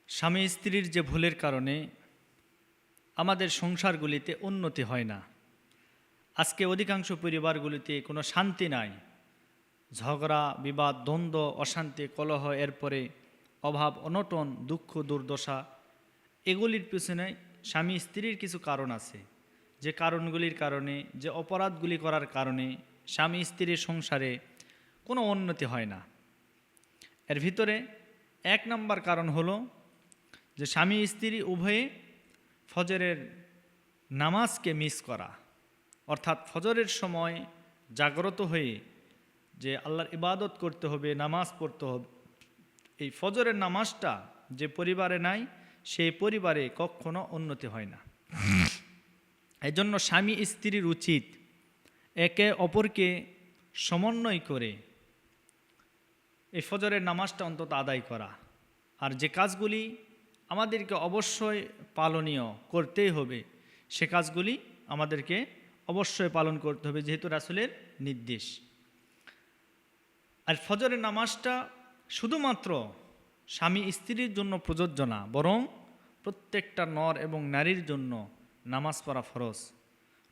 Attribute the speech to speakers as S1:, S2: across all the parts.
S1: স্বামী স্ত্রীর যে ভুলের কারণে আমাদের সংসারগুলিতে উন্নতি হয় না। আজকে অধিকাংশ পরিবারগুলিতে কোনো শান্তি নাই। ঝগড়া, বিবাদ, দ্বন্দ্ব, অশান্তি, কলহ, এরপরে অভাব, অনটন, দুঃখ, দুর্দশা, এগুলির পিছনে স্বামী স্ত্রীর কিছু কারণ আছে। যে কারণগুলির কারণে, যে অপরাধগুলি করার কারণে স্বামী স্ত্রীর সংসারে কোনো উন্নতি হয় না। এর ভিতরে এক নম্বর কারণ হলো যে স্বামী স্ত্রী উভয়ে ফজরের নামাজকে মিস করা, অর্থাৎ ফজরের সময় জাগ্রত হয়ে যে আল্লাহর ইবাদত করতে হবে, নামাজ পড়তে হবে, এই ফজরের নামাজটা যে পরিবারে নাই সেই পরিবারে কখনো উন্নতি হয় না। এই জন্য স্বামী স্ত্রীর উচিত একে অপরকে সমন্বয় করে এই ফজরের নামাজটা অন্তত আদায় করা। আর যে কাজগুলি আমাদেরকে অবশ্যই পালনীয় করতেই হবে সে কাজগুলি আমাদেরকে অবশ্যই পালন করতে হবে, যেহেতু রাসূলের নির্দেশ। আর ফজরের নামাজটা শুধুমাত্র স্বামী স্ত্রীর জন্য প্রযোজ্য না, বরং প্রত্যেকটা নর এবং নারীর জন্য নামাজ পড়া ফরজ।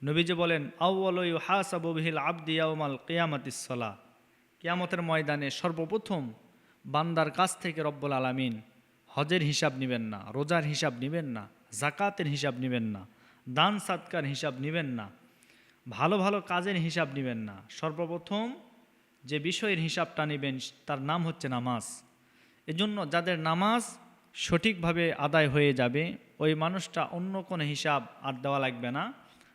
S1: নবীজি বলেন, আউয়ালু ইউহাসাবু বিহিল আবদি ইয়াউমাল কিয়ামাতিস সালাহ, কিয়ামতের ময়দানে সর্বপ্রথম বান্দার কাছ থেকে রব্বুল আলামিন হজের হিসাব নেবেন না, রোজার হিসাব নেবেন না, জাকাতের হিসাব নেবেন না, দান সাদকার হিসাব নেবেন না, ভালো ভালো কাজের হিসাব নেবেন না। সর্বপ্রথম যে বিষয়ের হিসাবটা নেবেন তার নাম হচ্ছে নামাজ। এজন্য যাদের নামাজ সঠিকভাবে আদায় হয়ে যাবে ওই মানুষটা অন্য কোনো হিসাব আর দেওয়া লাগবে না।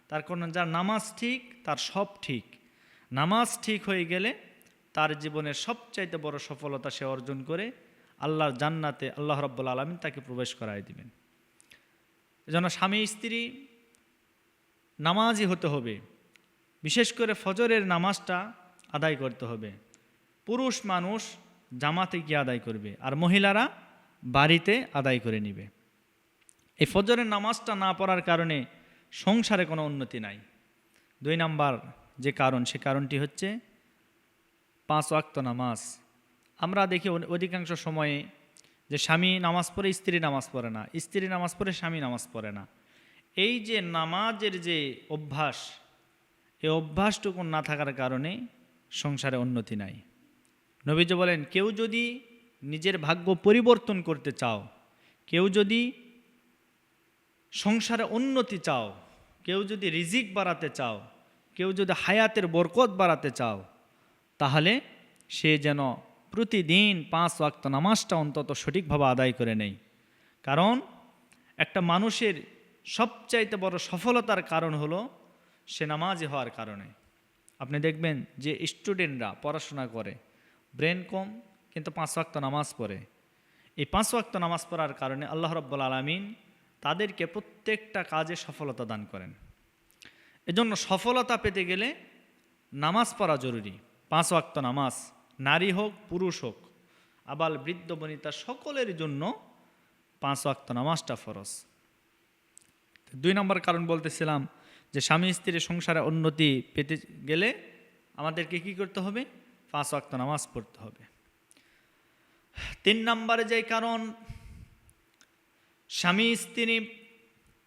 S1: তার কারণ যার নামাজ ঠিক তার সব ঠিক। নামাজ ঠিক হয়ে গেলে তার জীবনের সবচাইতে বড় সফলতা সে অর্জন করে আল্লাহর জান্নাতে আল্লাহ রাব্বুল আলামিন তাকে প্রবেশ করায় দিবেন। এজন্য স্বামী স্ত্রী নামাজই হতে হবে, বিশেষ করে ফজরের নামাজটা আদায় করতে হবে। পুরুষ মানুষ জামাতে গিয়ে আদায় করবে আর মহিলারা বাড়িতে আদায় করে নেবে। এই ফজরের নামাজটা না পড়ার কারণে সংসারে কোনো উন্নতি নাই। 2 নাম্বার যে কারণ, সে কারণটি হচ্ছে 5 ওয়াক্ত নামাজ। আমরা দেখি অধিকাংশ সময়ে যে স্বামী নামাজ পড়ে স্ত্রী নামাজ পড়ে না, স্ত্রী নামাজ পড়ে স্বামী নামাজ পড়ে না। এই যে নামাজের যে অভ্যাস, এই অভ্যাসটুকু না থাকার কারণে সংসারে উন্নতি নাই। নবীজি বলেন, কেউ যদি নিজের ভাগ্য পরিবর্তন করতে চাও, কেউ যদি সংসারে উন্নতি চাও, কেউ যদি রিজিক বাড়াতে চাও, কেউ যদি হায়াতের বরকত বাড়াতে চাও, তাহলে সে যেন প্রতিদিন 5 ওয়াক্ত নামাজটা অন্তত সঠিকভাবে আদায় করে নেয়। কারণ একটা মানুষের সবচাইতে বড় সফলতার কারণ হলো সে নামাজি হওয়ার কারণে। আপনি দেখবেন যে স্টুডেন্টরা পড়াশোনা করে, ব্রেন কম কিন্তু 5 ওয়াক্ত নামাজ পড়ে। এই 5 ওয়াক্ত নামাজ পড়ার কারণে আল্লাহ রাব্বুল আলামিন তাদেরকে প্রত্যেকটা কাজে সফলতা দান করেন। এজন্য সফলতা পেতে গেলে নামাজ পড়া জরুরি। 5 ওয়াক্ত নামাজ নারী হোক পুরুষ হোক, আবাল বৃদ্ধ বনিতা সকলের জন্য 5 ওয়াক্ত নামাজটা ফরজ। 2 নম্বর কারণ বলতেছিলাম যে স্বামী স্ত্রীর সংসারে উন্নতি পেতে গেলে আমাদেরকে কি করতে হবে? 5 ওয়াক্ত নামাজ পড়তে হবে। 3 নম্বরে যে কারণ, স্বামী স্ত্রী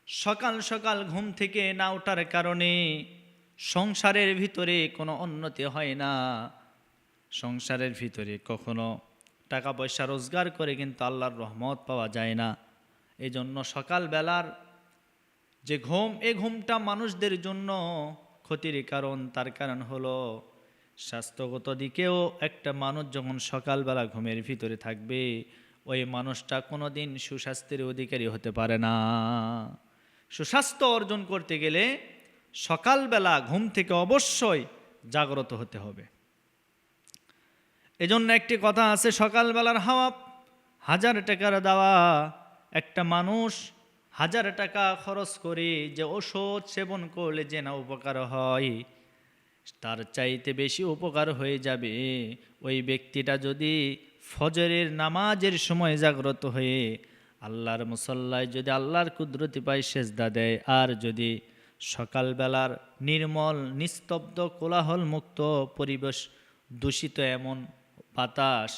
S1: সকাল সকাল ঘুম থেকে না ওঠার কারণে সংসারের ভিতরে কোনো উন্নতি হয় না। সংসারের ভিতরে কখনো টাকা পয়সা রোজগার করে কিন্তু আল্লাহর রহমত পাওয়া যায় না। এই জন্য সকালবেলার যে ঘুম, এই ঘুমটা মানুষদের জন্য ক্ষতির কারণ। তার কারণ হলো স্বাস্থ্যগত দিকেও একটা মানুষ যখন সকালবেলা ঘুমের ভিতরে থাকবে ওই মানুষটা কোনো দিন সুস্বাস্থ্যের অধিকারী হতে পারে না। সুস্বাস্থ্য অর্জন করতে গেলে সকালবেলা ঘুম থেকে অবশ্যই জাগ্রত হতে হবে। এজন্য একটি কথা আছে, সকালবেলার হাওয়া 1000 টাকার দাওয়া। একটা মানুষ 1000 টাকা খরচ করে যে ওষুধ সেবন করলে যে না উপকার হয়, তার চাইতে বেশি উপকার হয়ে যাবে ওই ব্যক্তিটা যদি ফজরের নামাজের সময় জাগ্রত হয়ে আল্লাহর মুসল্লায় যদি আল্লাহর কুদরতি পায় সেজদা দেয়, আর যদি সকালবেলার নির্মল নিস্তব্ধ কোলাহল মুক্ত পরিবেশ, দূষিত এমন বাতাস,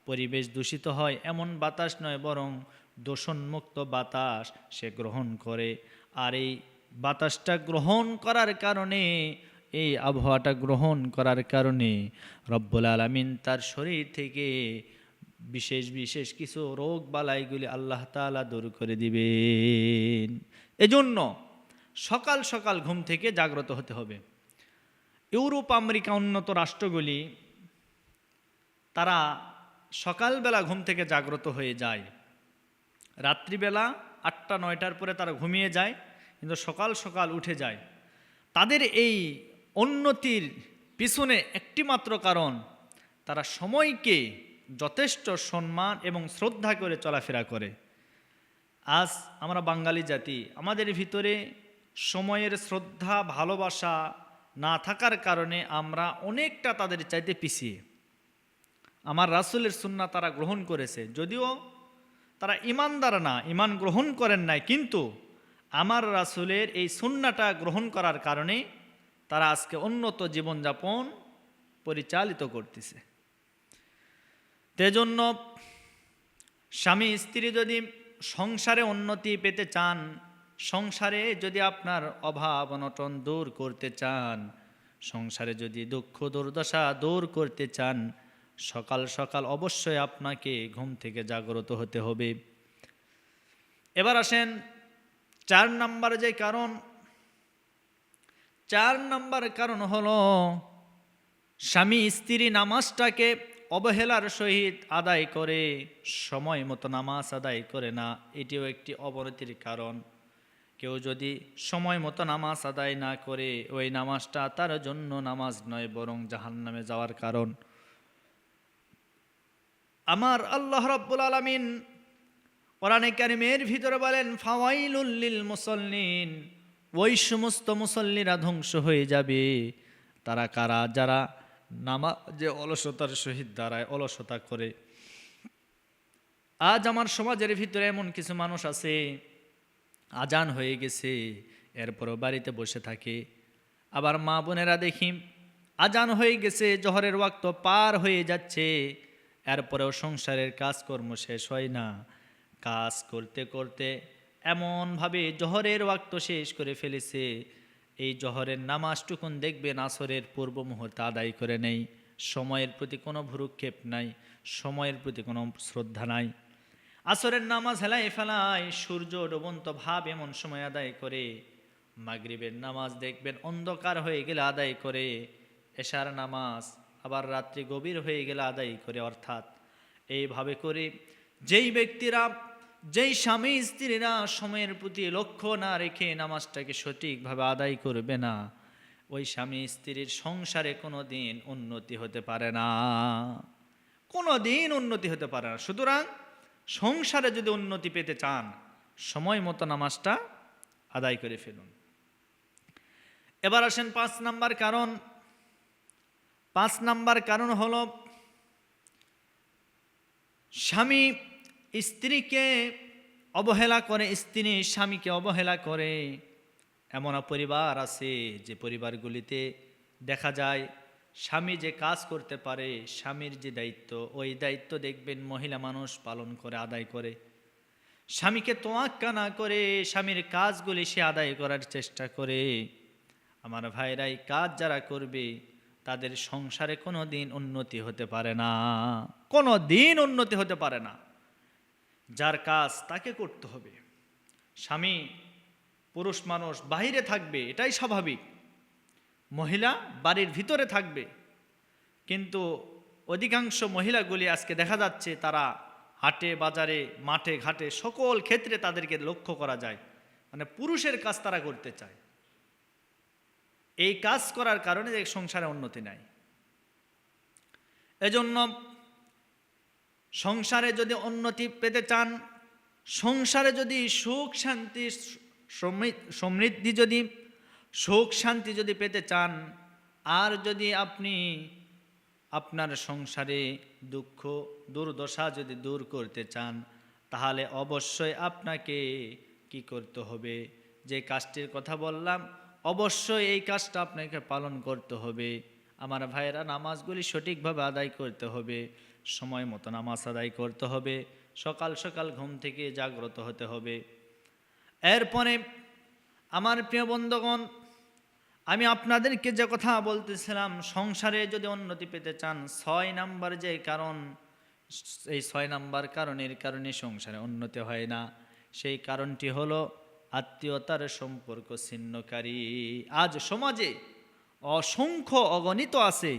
S1: পরিবেশ দূষিত হয় এমন বাতাস নয়, বরং দূষণমুক্ত বাতাস সে গ্রহণ করে। আর এই বাতাসটা গ্রহণ করার কারণে, এই আবহাওয়াটা গ্রহণ করার কারণে রব্বুল আলামিন তার শরীর থেকে বিশেষ বিশেষ কিছু রোগ বালাইগুলি আল্লাহ তাআলা দূর করে দিবেন। এজন্য সকাল সকাল ঘুম থেকে জাগ্রত হতে হবে। ইউরোপ আমেরিকা উন্নত রাষ্ট্রগুলি তারা সকালবেলা ঘুম থেকে জাগ্রত হয়ে যায়, রাত্রিবেলা 8টা-9টার পরে তারা ঘুমিয়ে যায়, কিন্তু সকাল সকাল উঠে যায়। তাদের এই উন্নতির পিছনে একটি মাত্র কারণ, তারা সময়কে যথেষ্ট সম্মান এবং শ্রদ্ধা করে চলাফেরা করে। আজ আমরা বাঙালি জাতি, আমাদের ভিতরে সময়ের শ্রদ্ধা ভালোবাসা না থাকার কারণে আমরা অনেকটা তাদের চাইতে পিছিয়ে। আমার রাসূলের সুন্নাহ তারা গ্রহণ করেছে, যদিও তারা ইমানদার না, ইমান গ্রহণ করেন নাই, কিন্তু আমার রাসূলের এই সুন্নাহটা গ্রহণ করার কারণে তারা আজকে উন্নত জীবনযাপন পরিচালিত করতেছে। তেজন্য স্বামী স্ত্রী যদি সংসারে উন্নতি পেতে চান, সংসারে যদি আপনার অভাব অনটন দূর করতে চান, সংসারে যদি দুঃখ দুর্দশা দূর করতে চান, সকাল সকাল অবশ্যই আপনাকে ঘুম থেকে জাগ্রত হতে হবে। এবার আসেন 4 নাম্বার যে কারণ, 4 নাম্বার কারণ হলো স্বামী স্ত্রী নামাজটাকে অবহেলার সহিত আদায় করে, সময় মতো নামাজ আদায় করে না, এটিও একটি অবনতির কারণ। কেউ যদি সময় মতো নামাজ আদায় না করে, ওই নামাজটা তার জন্য নামাজ নয়, বরং জাহান্নামে যাওয়ার কারণ। আমার আল্লাহ রাব্বুল আলামিন কোরআনে কারিমের ভিতরে বলেন, ফাওয়াইলুল লিল মুসাল্লিন, ওই সমস্ত মুসল্লিরা ধ্বংস হয়ে যাবে। তারা কারা? যারা নামাজে অলসতার সহিত দাঁড়ায়, অলসতা করে। আজ আমার সমাজের ভিতরে এমন কিছু মানুষ আছে, আজান হয়ে গেছে এরপরও বাড়িতে বসে থাকে। আবার মা বোনেরা দেখি আজান হয়ে গেছে, জোহরের ওয়াক্ত পার হয়ে যাচ্ছে, এরপরেও সংসারের কাজকর্ম শেষ হয় না। কাজ করতে করতে এমনভাবে জোহরের ওয়াক্ত শেষ করে ফেলেছে, এই জোহরের নামাজটুকুন দেখবেন আসরের পূর্ব মুহূর্তে আদায় করে নেই। সময়ের প্রতি কোনো ভ্রুক্ষেপ নাই, সময়ের প্রতি কোনো শ্রদ্ধা নাই। আসরের নামাজ হেলায় ফেলায়, সূর্য ডুবন্ত ভাব এমন সময় আদায় করে। মাগরিবের নামাজ দেখবেন অন্ধকার হয়ে গেলে আদায় করে। এশার নামাজ আবার রাত্রি গভীর হয়ে গেলে আদায় করে। অর্থাৎ এইভাবে করে যেই ব্যক্তিরা, যেই স্বামী স্ত্রীরা সময়ের প্রতি লক্ষ্য না রেখে নামাজটাকে সঠিকভাবে আদায় করবে না, ওই স্বামী স্ত্রীর সংসারে কোনো দিন উন্নতি হতে পারে না, কোনো দিন উন্নতি হতে পারে না। সুতরাং সংসারে যদি উন্নতি পেতে চান, সময় মতো নামাজটা আদায় করে ফেলুন। এবার আসেন 5 নাম্বার কারণ। 5 নাম্বার কারণ হলো স্বামী স্ত্রীকে অবহেলা করে, স্ত্রী স্বামীকে অবহেলা করে। এমন পরিবার আছে যে পরিবারগুলিতে দেখা যায় স্বামী যে কাজ করতে পারে, স্বামীর যে দায়িত্ব, ওই দায়িত্ব দেখবেন মহিলা মানুষ পালন করে, আদায় করে। স্বামীকে তোয়াক্কা না করে স্বামীর কাজগুলি সে আদায় করার চেষ্টা করে। আমার ভাইরা, এই কাজ যারা করবে তাদের সংসারে কোনো দিন উন্নতি হতে পারে না, কোনো দিন উন্নতি হতে পারে না। যার কাজ তাকে করতে হবে। স্বামী পুরুষ মানুষ বাহিরে থাকবে, এটাই স্বাভাবিক। মহিলা বাড়ির ভিতরে থাকবে। কিন্তু অধিকাংশ মহিলাগুলি আজকে দেখা যাচ্ছে তারা হাটে বাজারে মাঠে ঘাটে সকল ক্ষেত্রে তাদেরকে লক্ষ্য করা যায়, মানে পুরুষের কাজ তারা করতে চায়। এই কাজ করার কারণে সংসারে উন্নতি নাই। এজন্য সংসারে যদি উন্নতি পেতে চান, সংসারে যদি সুখ শান্তি সমৃদ্ধি, যদি সুখ শান্তি যদি পেতে চান, আর যদি আপনি আপনার সংসারে দুঃখ দুর্দশা যদি দূর করতে চান, তাহলে অবশ্যই আপনাকে কি করতে হবে? যে কাজটির কথা বললাম, অবশ্যই এই কাজটা আপনাকে পালন করতে হবে। আমার ভাইয়েরা, নামাজগুলি সঠিকভাবে আদায় করতে হবে, সময় মতো নামাজ আদায় করতে হবে, সকাল সকাল ঘুম থেকে জাগ্রত হতে হবে। এরপরে আমার প্রিয় বন্ধুগণ, আমি আপনাদেরকে যে কথা বলতেছিলাম, সংসারে যদি উন্নতি পেতে চান 6 নাম্বার যে কারণ, এই 6 নাম্বার কারণের কারণে সংসারে উন্নতি হয় না, সেই কারণটি হলো আত্মীয়তার সম্পর্ক ছিন্নকারী। আজ সমাজে অসংখ্য অগণিত আছে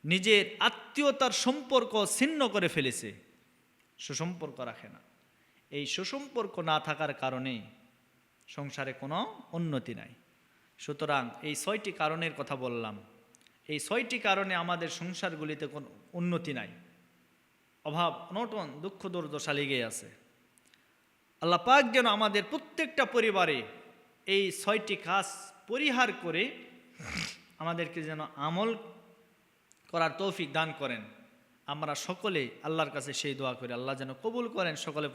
S1: নিজের আত্মীয়তার সম্পর্ক ছিন্ন করে ফেলেছে, সুসম্পর্ক রাখে না। এই সুসম্পর্ক না থাকার কারণে সংসারে কোনো উন্নতি নাই। সুতরাং এই 6টি কারণের কথা বললাম, এই 6টি কারণে আমাদের সংসারগুলিতে কোনো উন্নতি নাই, অভাব অনটন দুঃখ দুর্দশা লেগে আছে। আল্লাহ পাক যেন আমাদের প্রত্যেকটা পরিবারে এই 6টি কাজ পরিহার করে আমাদেরকে যেন আমল করার তৌফিক দান করেন। আমরা সকলে আল্লাহর কাছে সেই দোয়া করি, আল্লাহ যেন কবুল করেন সকলে।